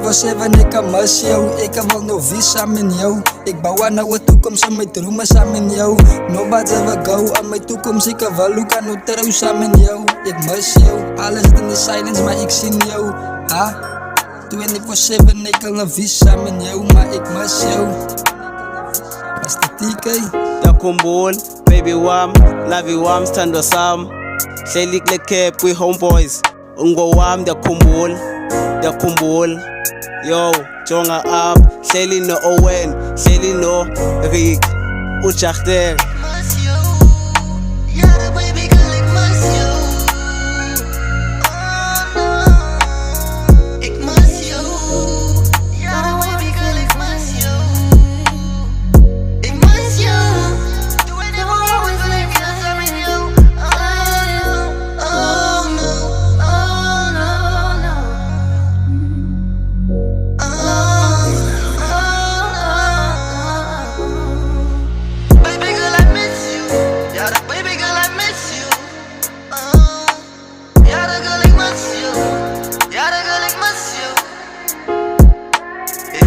24/7 ik kan mis jou. Ik wil nou wie saam met jou. Ik bouw aan nou 'n toekoms en my drome saam met jou. Nobody's ever go aan my toekoms. Ik wil hoe kan nou trou saam met jou. Ik mis jou, alles in the silence, maar ik sien jou. Ha? 24/7 ik wil wie saam met jou, maar ik mis jou. Was de TK? Yakhumbula baby wam, love you wam, sithandwa sam. Hleli kule cap we homeboys. Ungowam yakhumbula, yo jonga up. Hleli no Owen, hleli no Rick, uJachter.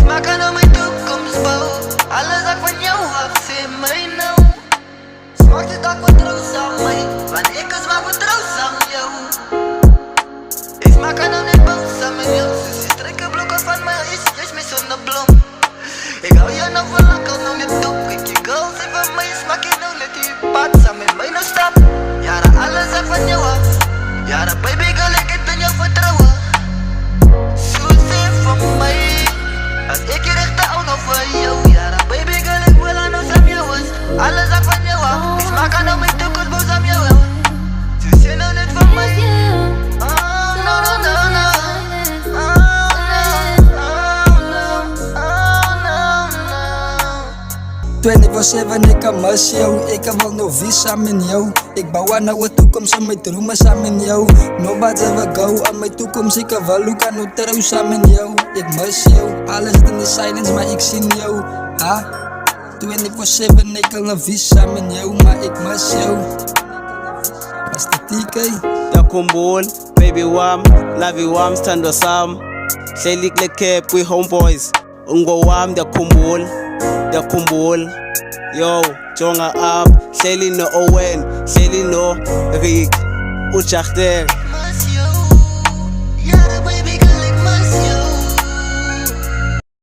Maar kan op mijn toekomst bouwen. Alles dat ik van jou af, zie mij nou. Smaakt het ook wat trouwens aan mij. Want ik smaak wat trouwens aan jou. Ik smaak aan hem net boos aan mij. Ze strikken blokken van mij, is mijn zonneblom. Ik hou jou nou van lang, kan nou net top. Ik je girls en van mij, smaak je nou net die pad. Samen mij nou stap. Jaren alles dat ik van jou af. Jaren baby girl, ik heb in jou vertrouwen. Zo zeg van mij. Als ik je rechte ook nog voor jou. Ja, dan baby girl, ik wil aan ons aan jou. Alles dat van jou af. Ik smaak aan op mijn toekomst, boos aan jou. Ze zijn nou net van mij. Oh, no, no, no, no. Oh, no, oh, no, oh, no, no. 24/7 ik kan mis jou. Ik wil nou wie saam met jou. Ik bouw aan nou 'n toekoms en my drome saam met jou. Nobody's ever go aan my toekoms. Ik wil hoe kan nou trou saam met jou. Ik mis jou, alles in the silence, maar ik sien jou. Ha? 24/7 ik wil nou wie saam met jou, maar ik mis jou. Was de TK? Yakhumbula baby wam, love you wam, sithandwa sam. Hleli kule cap we homeboys. Ungowam yakhumbula, yo jonga up. Hleli no Owen, hleli no Rick, uJachter.